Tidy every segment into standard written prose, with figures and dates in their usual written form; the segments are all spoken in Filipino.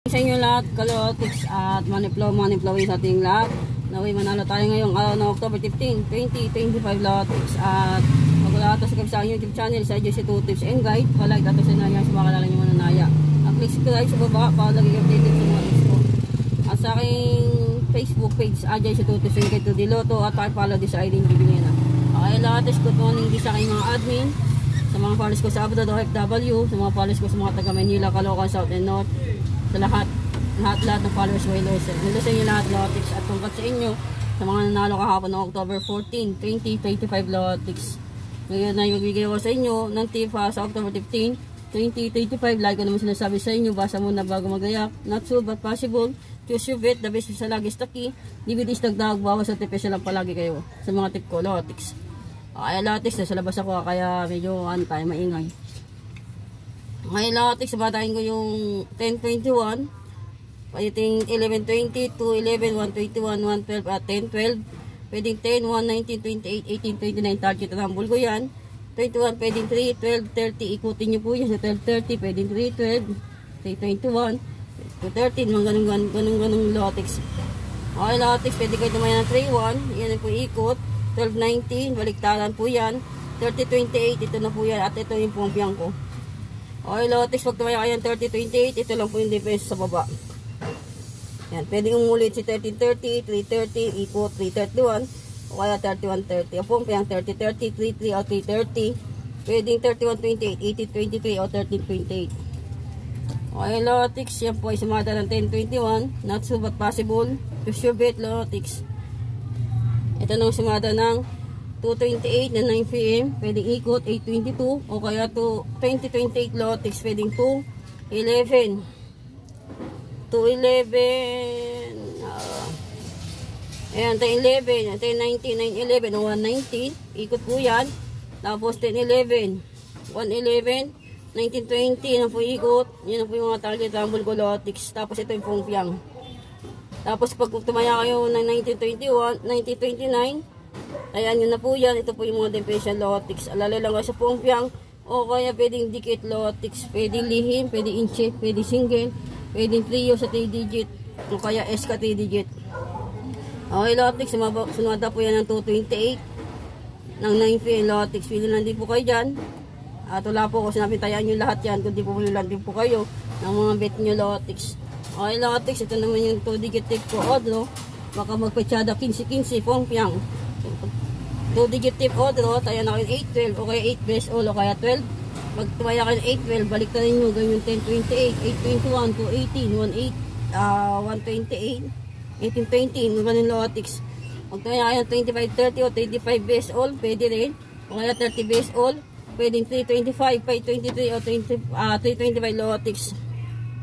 Sa inyo lahat, kalotics at maniplow sa ating lahat. Naway manalo tayo ngayong araw na October 15, 2025 lotics. At magulata sa sa YouTube channel sa JC 2 Tips and Guide. Palike at sa nanya sa makalala nyo mananaya. At click subscribe sa baba para lagi updated sa mga tips ko. At sa aking Facebook page, JC 2 Tips and Guide to Diloto. At pakipollow din sa ID ng Bibilina. Okay lotics, good morning din sa aking mga admin. Sa mga followers ko sa abroad o FW. Sa mga followers ko sa mga taga Manila, Caloocan, South and North. Sa lahat ng followers ko ilusin nyo lahat lotics at tungkol sa inyo sa mga nanalo kahapon ng October 14, 2025 lotics. Ngayon na magbigay ko sa inyo ng tip sa October 15, 2025. Lagi ko naman sinasabi sa inyo, basa muna bago magayak. Not sure but possible. Choose your bet, the best is lagi is the key. DVDs nagdag, bawas sa tip lang palagi kayo sa mga tip ko lotics. Kaya lotics, nasa labas ako kaya medyo tayo maingay. Ngayon lotics, sabatahin ko yung 1021, pwedeng 1120, 211, 121, 112 at 1012, pwedeng 10, 1, 19, 28, 18, 29, target at humble ko yan. 21, pwedeng 3, 12, 30, ikutin nyo po yan sa 12, 30, pwedeng 3, 12, 3, 21, 213, mga ganun lotics. Okay lotics, pwede kayo tumayan ng 3, 1, yan po ikot, 12, 19, baliktaran po yan, 30, 28, ito na po yan, at ito yung pumpiang ko. Okay lotics, pag tumaya kayo ng 30, 28, ito lang po yung defense sa baba. Yan, pwedeng umulit si 1330, 330, ikot 331, o kaya 3130. Ang pumpiang 3030, 33 o 330. Pwedeng 3128, 1823 o 1328. Okay lotics, yan po ay sumada ng 1021, not so but possible. Choose your bet lotics. Ito nang sumada ng 228 na 9 PM, pwedeng ikot 822 o kaya to 2028 lotics, pwedeng 211 ayan, 1011, 1019, 911 o 190, ikot po yan. Tapos 1011, 111, 1920 na po ikot, yan na po yung mga target rumble ko lotics. Tapos ito yung pumpiang. Tapos pag tumaya kayo ng 1921, 1929, ayan yun na po yan. Ito po yung mga defensive lotics. Alala lang kayo sa pumpiang o kaya pwedeng dikit lotics, pwedeng lihim, pwedeng inche, pwedeng single, pwedeng trio sa 3 digit o kaya S ka 3 digit. Okay lotics, sumada po yan ng 228 ng 9 PM lotics. Pili lang din po kayo dyan. At wala po ko sinabi tayaan nyo lahat yan, kundi po lang din po kayo ng mga bet nyo lotics. Okay lotics, ito naman yung 2 digit tip ko odro. Baka magpachada 15-15 pumpiang 2 digit tip odro, tayo na kayo 8-12 o kaya 8 best all o kaya 12. Pag tumaya kayo 8-12, balik na rin nyo ganyan 10-28, 8-21, 2-18, 1-8, 128, 18-20, ganun lotics. Pag tumaya kayo 25-30 o 35 best all, pwede rin. O kaya 30 best all, pwedeng 3-25, 5-23 o 3-25 lotics.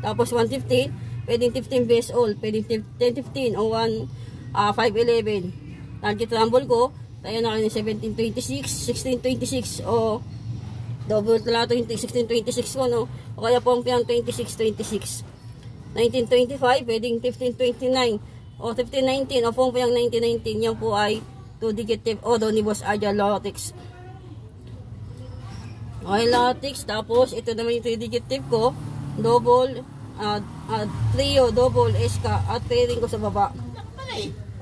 Tapos 1-15, pwedeng 15 best all, pwedeng 10-15 o 5-11. Target rumble ko, tayo na kayo ng 17-26, 16-26 o double talato yung 16-26 ko, no? O kaya pumpiang 26-26. 19-25, pwedeng 15-29 o 15-19 o pumpiang 19-19. Yan po ay 2 digit tip o doon ni Boss Arja lotics. Okay lotics, tapos ito naman yung 3 digit tip ko, double, trio, double, SK at pairing ko sa baba.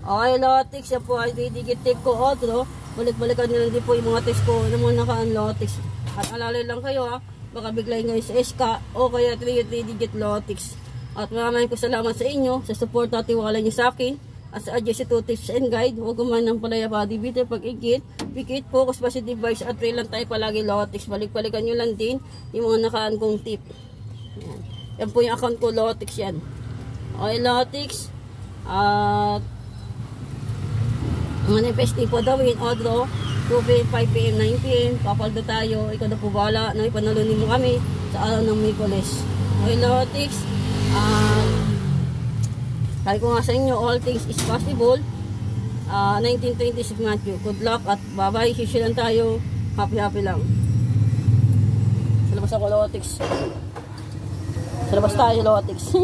Okay lotics, yan po ay 3 digit tip ko otro. Balik-balikan nyo lang din po yung mga test ko na mga nakaan lotics. At alala lang kayo baka biglayin kayo sa SK o kaya 3 digit lotics. At maraming ko salamat sa inyo sa support at tiwala nyo sa akin at sa JC 2 Tips and Guide. Huwag kumain ng palaya body bitter pag-ikit, pikit, focus, positive vibes at pray lang tayo palagi lotics. Balik-balikan nyo lang din yung mga nakaan kong tip. Yan po yung account ko lotics yan. Okay lotics, at manifesting po daw in odro 2 PM, 5 PM, 9 PM, papaldo tayo. Ikaw na po bala na ipanalunin mo kami sa araw ng Mikoles. Okay lotics, sabi ko nga sa inyo, all things is possible. 1926 Matthew, good luck at bye bye. Sisi lang tayo, happy lang. Sa labas ako lotics, sa labas tayo lotics.